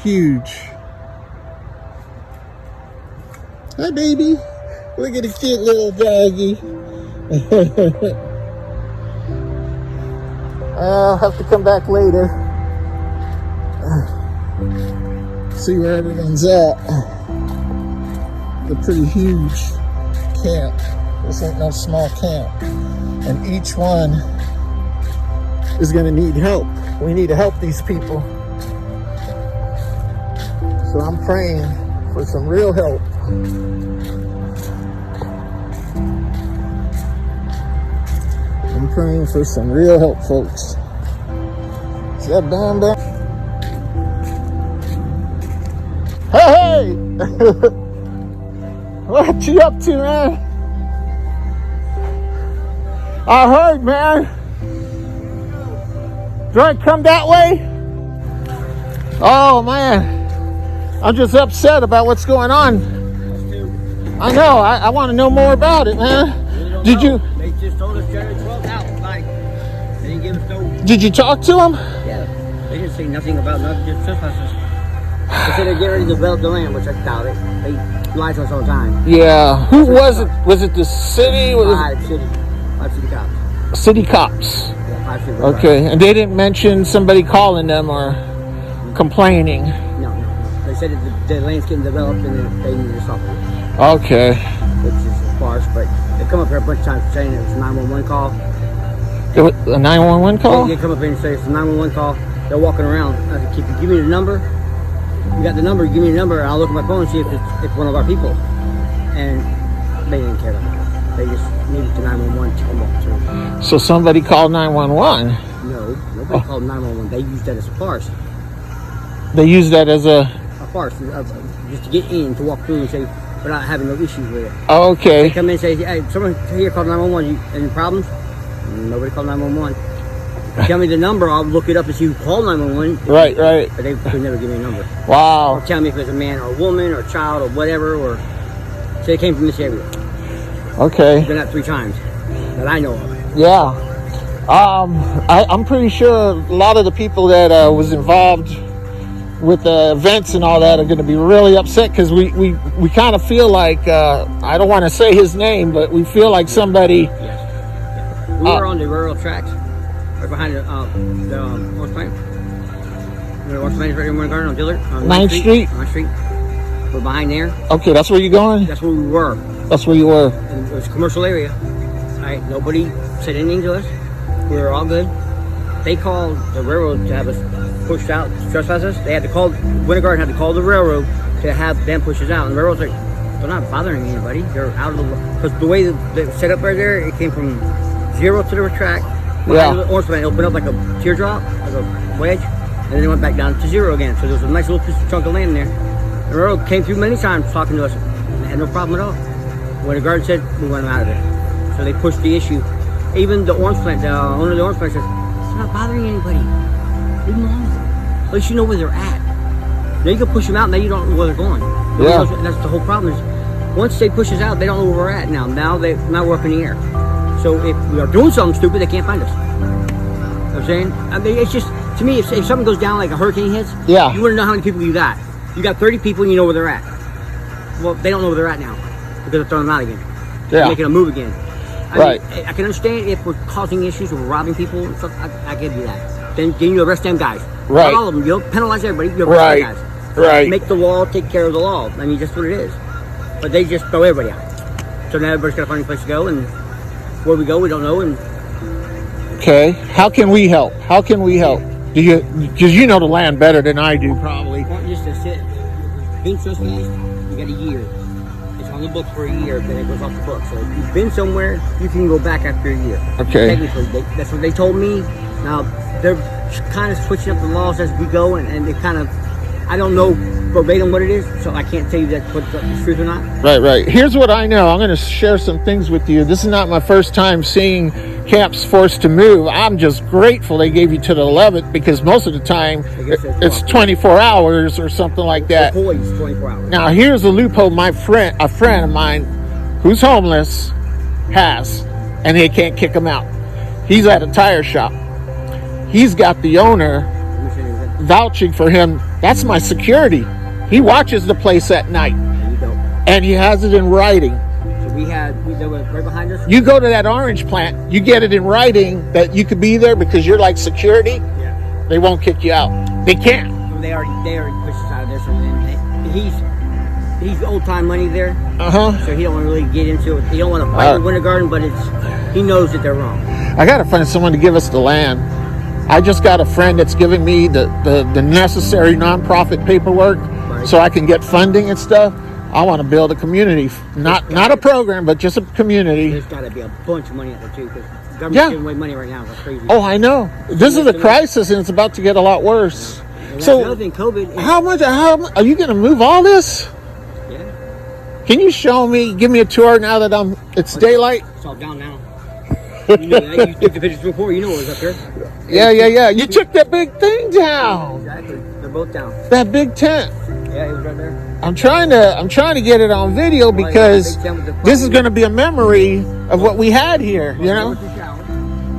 Huge. Hi, baby. Look at the cute little doggy. I'll have to come back later. See where everyone's at. It's a pretty huge camp. This ain't no small camp. And each one is going to need help. We need to help these people. So I'm praying for some real help. I'm praying for some real help, folks. Is that Bam Bam? Hey! What you up to, man? I heard, man. Do I come that way? Oh, man. I'm just upset about what's going on. I know. I want to know more about it, man. Did you? They just told us January 12th out. Like, they didn't give us no. Did you talk to them? Yeah. They didn't say nothing about nothing, just trespassers. They said they're getting ready to develop the land, which I doubt it. They lie to us all the time. Yeah. Who was it? Was it the city? Five city cops. City cops. Yeah, 5 city. Okay. And they didn't mention somebody calling them or complaining. No. They said that the land's getting developed and they need to stop it. Okay. Which is a farce, but they come up here a bunch of times saying it was a 911 call. A 911 call? They come up here and say it's a 911 call. They're walking around. I said, "Can you give me the number? You got the number, give me the number, and I'll look at my phone and see if it's one of our people." And they didn't care about it. They just needed the 911 to come up through. So somebody called 911? No, nobody called 911. They used that as a farce. They used that as a farce, just to get in, to walk through and say, we're not having no issues with it. Okay. They come in and say, "Hey, someone here called 911, any problems?" Nobody called 911. Tell me the number, I'll look it up and see who called 911. Right. But they could never give me a number. Wow. Or tell me if it's a man or a woman or a child or whatever, or say it came from this area. Okay. Been out 3 times that I know of. Yeah. I'm pretty sure a lot of the people that was involved with the events and all that are going to be really upset because we kind of feel like, I don't want to say his name, but we feel like somebody... Yes. We were on the rural tracks, right behind the horse plant. The horse plant is right in Winter Garden on Dillard. On 9th Street? 9th Street. We're behind there. Okay, that's where you're going? That's where we were. That's where you were. And it was a commercial area. All right, nobody said anything to us. We were all good. They called the railroad to have us pushed out to trespass us. They had to call, Winter Garden had to call the railroad to have them push us out. And the railroad's like, they're not bothering anybody. They're out of the, because the way they set up right there, it came from 0 to the track. Yeah. The orange man opened up like a teardrop, like a wedge, and then it went back down to 0 again. So there was a nice little piece of chunk of land there. The railroad came through many times talking to us. They had no problem at all. When the guard said, we want them out of there. So they pushed the issue. Even the orange plant, the owner of the orange plant says, it's not bothering anybody. Leave them alone. At least you know where they're at. Now you can push them out, now you don't know where they're going. Yeah. That's the whole problem is, once they push us out, they don't know where we're at now. Now we're up in the air. So if we are doing something stupid, they can't find us. You know what I'm saying? I mean, it's just, to me, if something goes down like a hurricane hits, yeah, you wouldn't know how many people you got. You got 30 people and you know where they're at. Well, they don't know where they're at now because they're throwing them out again. They're making them move again. I mean, I can understand if we're causing issues or we're robbing people and stuff. I can do that. Then you arrest them guys. Right. Not all of them. You don't penalize everybody. You arrest them guys. Right. Make the law take care of the law. I mean, that's what it is. But they just throw everybody out. So now everybody's got to find a place to go, and where we go, we don't know. And okay, how can we help? How can we help? Do you? Because you know the land better than I do, probably. Just to sit. Being trespassed, you got a year. It's on the book for a year, then it goes off the book. So if you've been somewhere, you can go back after a year. Okay. Technically, that's what they told me. Now they're kind of switching up the laws as we go, and they kind of, I don't know verbatim what it is, so I can't tell you that's what the truth or not. Right. Here's what I know. I'm going to share some things with you. This is not my first time seeing camps forced to move. I'm just grateful they gave you to the 11th because most of the time it's 24 hours or something like that. The is 24 hours. Now here's a loophole a friend of mine who's homeless has, and they can't kick him out. He's at a tire shop. He's got the owner vouching for him That's my security. He watches the place at night. And you don't. And he has it in writing. So they were right behind us. You go to that orange plant, you get it in writing that you could be there because you're like security. Yeah. They won't kick you out. They can't. They already pushed us out of there. So then he's old time money there. So he don't want to really get into it. He don't want to fight with Winter Garden, but he knows that they're wrong. I gotta find someone to give us the land. I just got a friend that's giving me the necessary nonprofit paperwork so I can get funding and stuff. I want to build a community, not a program, but just a community. There's got to be a bunch of money out there too, because the government's giving away money right now. It's crazy. Oh, I know. This is a crisis, and it's about to get a lot worse. And so, another thing, COVID. How much are you going to move all this? Yeah. Can you show me? Give me a tour now that it's daylight. It's all down now. You took the pictures before. You know what was up here. Yeah. You took that big thing down. Exactly. They're both down. That big tent. Yeah, it was right there. I'm trying to get it on video because this is going to be a memory of what we had here, you know?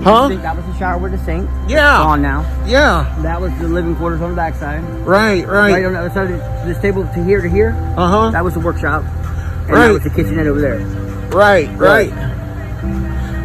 Huh? That was the shower with the sink. Yeah. It's gone now. Yeah. That was the living quarters on the backside. Right. Right on the other side of this table to here. That was the workshop. And that was the kitchenette over there. Right.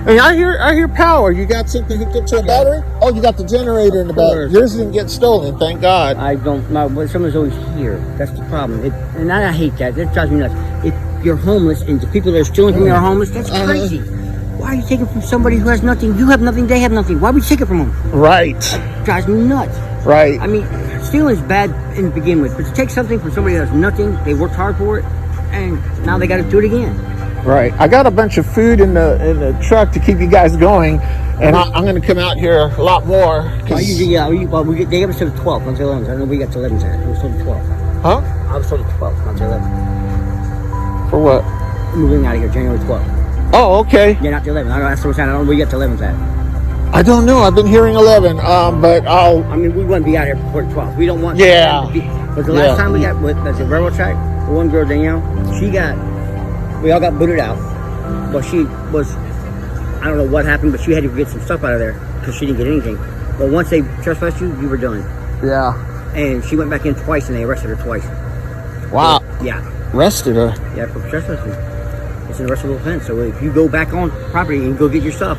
Hey, I hear power. You got something hooked up to a battery? Oh, you got the generator in the back. Yours didn't get stolen, thank God. I don't know, but someone's always here. That's the problem. And I hate that. That drives me nuts. If you're homeless and the people that are stealing from you are homeless, that's crazy. Why are you taking from somebody who has nothing? You have nothing, they have nothing. Why would you take it from them? Right. That drives me nuts. Right. I mean, stealing is bad in begin with, but to take something from somebody that has nothing, they worked hard for it, and now they got to do it again. Right. I got a bunch of food in the truck to keep you guys going, and I'm going to come out here a lot more. They gave us till the 12th, not till 11th. I know we got till 11th. It was till the 12th. Huh? I was till the 12th, not till 11th. For what? Moving out of here January 12th. Oh, okay. Yeah, not till 11th. That's what I'm saying. I don't know where you got till 11th at. I don't know. I've been hearing 11, but I'll... I mean, we wouldn't be out here before the 12th. We don't want... Yeah. But the last time we got with the railroad track, the one girl, Danielle, we all got booted out. But she was... I don't know what happened, but she had to get some stuff out of there because she didn't get anything. But once they trespassed you were done. Yeah. And she went back in twice, and they arrested her twice. Wow. Yeah. Arrested her? Yeah, for trespassing. It's an arrestable offense. So if you go back on property and go get your stuff,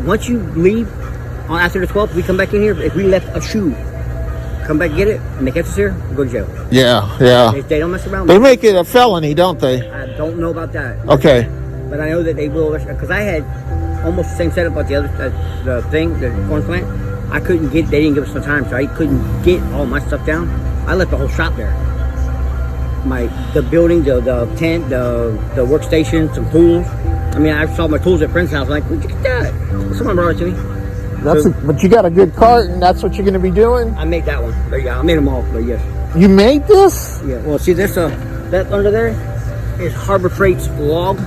once you leave after the 12th, we come back in here. If we left a shoe, come back get it, and they catch us here, we go to jail. Yeah. They don't mess around. They make it a felony, don't they? I don't know about that. Okay. But I know that they will, because I had almost the same setup about the corn plant. I couldn't get, they didn't give us the time, so I couldn't get all my stuff down. I left the whole shop there. The building, the tent, the workstation, some tools. I mean, I saw my tools at friend's house. I'm like, where'd you get that? Someone brought it to me. But you got a good cart, and that's what you're going to be doing? I made that one. But yeah, I made them all. But yes. You made this? Yeah. Well, see, that under there is Harbor Freight's log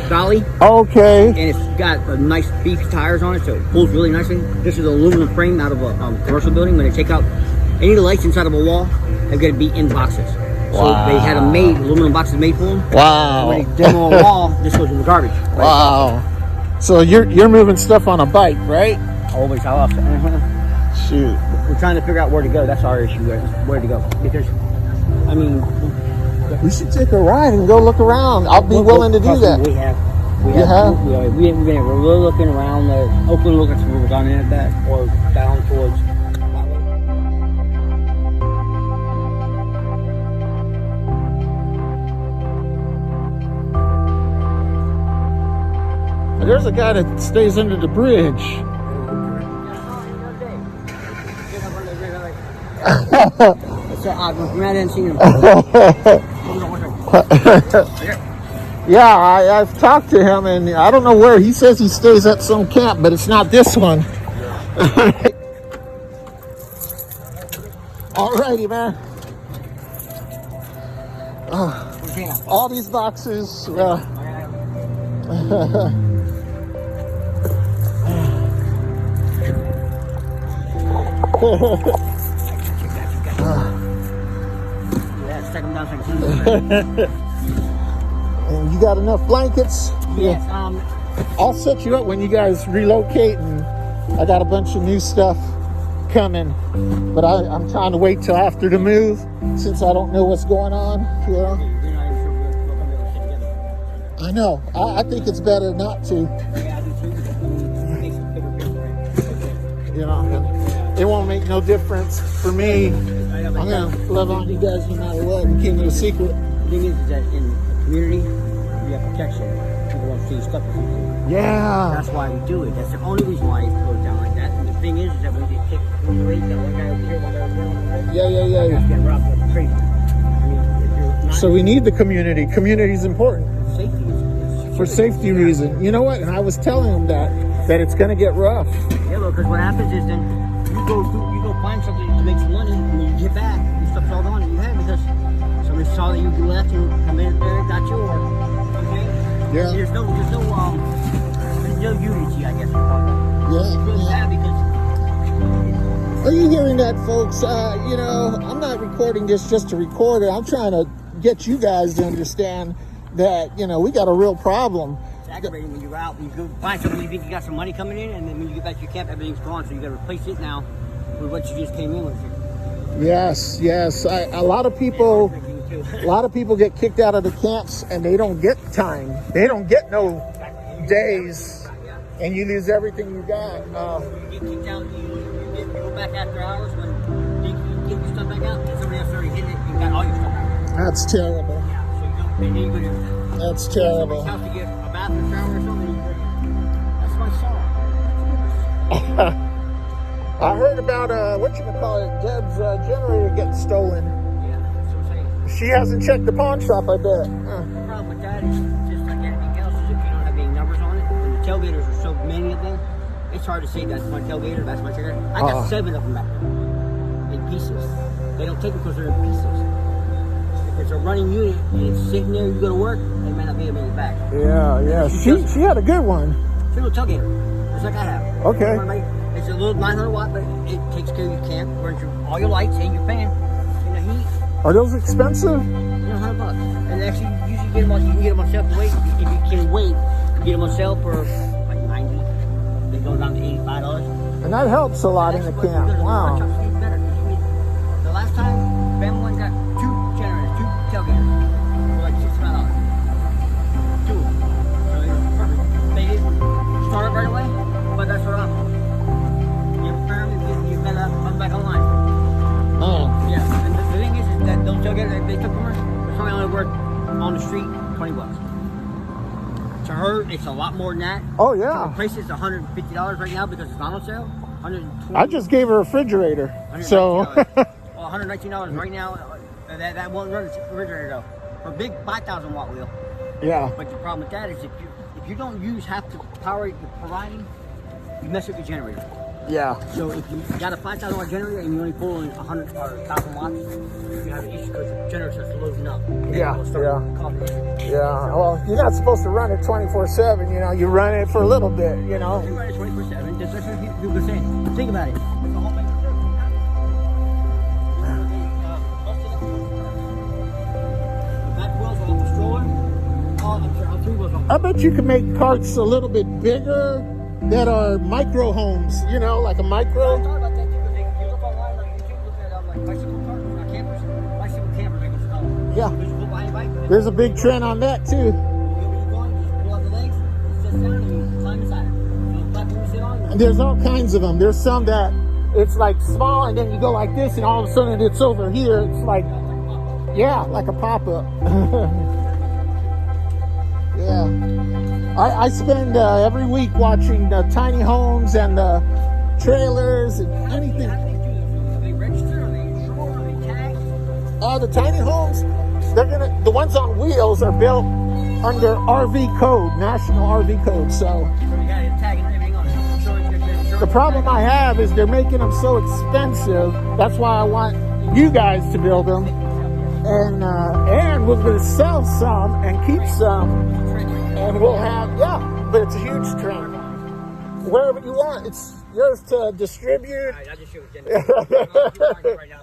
dolly. Okay. And it's got nice beefy tires on it, so it pulls really nicely. This is an aluminum frame out of a commercial building. When they take out any of the lights inside of a wall, they've got to be in boxes. So they had them made, aluminum boxes made for them. Wow. When they demo a wall, this goes in the garbage. Wow. So you're moving stuff on a bike, right? Always, how often? Shoot. We're trying to figure out where to go. That's our issue, where to go. Because, I mean... We should take a ride and go look around. I'll be willing to do that. We have. We've been we're looking around Oakland, looking for where we're down in that, or down towards... There's a guy that stays under the bridge. So I hadn't seen him. Yeah, I've talked to him, and I don't know where. He says he stays at some camp, but it's not this one. Alrighty, man. All these boxes. And you got enough blankets? Yes. I'll set you up when you guys relocate, and I got a bunch of new stuff. coming, but I'm trying to wait till after the move since I don't know what's going on. You know? You're not even sure we're going to be able to sit together. I know. I think it's better not to. Yeah, I do too. Because, I mean, it makes a bigger difference. You know, and it won't make no difference for me. I'm gonna love on you guys no matter what. And keep it a secret. The thing is that in the community, you have protection. People won't see you stuck with you. Yeah. That's why we do it. That's the only reason why it goes down like that. And the thing is that when you get kicked from the race, that one guy over here, one guy over there, Yeah. you get robbed like crazy. I mean, if you're not, So we need the community. Community is important safety is for safety reason. You know what? And I was telling them that it's gonna get rough. Yeah, well, because what happens is then you go find something to make some money, and when you get back, your stuff's all gone that you had because somebody saw that you left and come in there and got you. Or, okay? Yeah. There's no unity, I guess. You call it. It's really Yeah. bad because Are you hearing that, folks? You know, I'm not recording this just to record it. I'm trying to get you guys to understand that, you know, we got a real problem. it's aggravating when you're out and you go find something, you think you got some money coming in, and then when you get back to your camp, everything's gone, so you got to replace it now with what you just came in with. Yes. A lot of people get kicked out of the camps and they don't get time. They don't get no days, and you lose everything you got. You get kicked out, you go back after hours when you get your stuff back out, and somebody else already hit it and got all your stuff out. That's terrible. Yeah, so you go, and then you go to That's terrible. house to get a bathroom shower or something. That's my song. I heard about Deb's generator getting stolen. Yeah, that's what I'm saying. She hasn't checked the pawn shop, I bet. The problem with that is just like anything else is if you don't have any numbers on it, and the tailgaters are so many of them, it's hard to say that's my tailgater, that's my tailgater. I got 7 of them back there in pieces. They don't take them because they're in pieces. If it's a running unit and it's sitting there, you go to work, they may not be able to get back. Yeah. She had a good one. It's a little tailgater, just like I have. Okay. It's a little 900 watt, but it takes care of your camp, burns all your lights and your fan, and the heat. Are those expensive? $100. And actually, you usually get them on. You can get them on sale for weight. If you can wait, you get them on sale for like $90. They go down to $85. And that helps a lot in the camp. Wow. The last time, family got 2 generators, 2 tailgaters for like $65. 2 of them. So it was perfect. They didn't start it right away, but that's what I'm. You have a family, you better come back online. Yeah, and the thing is that those tailgaters, they took from her, they're probably only worth on the street $20. To her, it's a lot more than that. Oh, The yeah. price is $150 right now because it's not on sale. $120. I just gave her a refrigerator. So, Well, $119 right now. That won't run the refrigerator though. For a big 5,000 watt wheel. yeah. But the problem with that is if you don't use half the power you're providing, you mess up your generator. Yeah. So if you got a 5,000 watt generator and you only pull in 100 or 1,000 watts, you have an issue because the generator starts loading up. Yeah, Causing issues. Yeah. Well, you're not supposed to run it 24/7. You know, you run it for a little bit, you know. You run it 24/7. That's what people are saying. Think about it. It's a whole big I bet you can make carts a little bit bigger that are micro homes, you know, like a I micro. thought about that too, because you look online on YouTube, look at like bicycle cars, not campers, bicycle campers, I guess. Yeah. You just go behind your bike. There's a big trend on that too. You go where you're going, you just pull out the legs, it sits down, and you climb inside it. You know, platform you sit on. And there's all kinds of them. There's some that it's like small and then you go like this and all of a sudden it's over here. It's like, yeah, like a pop-up. Yeah. I spend every week watching the tiny homes and the trailers and anything. How do they do this? Are they registered? Are they insured? Are they tagged? The tiny homes, the ones on wheels are built under RV code, National RV code. So So you got a tag and everything on it. Insurance, you got insurance. the problem I have is they're making them so expensive. That's why I want you guys to build them. And we're going to sell some and keep some. And we'll have, but it's a huge trend. Wherever you want, it's yours to distribute. All right, I just show it to you. Right now,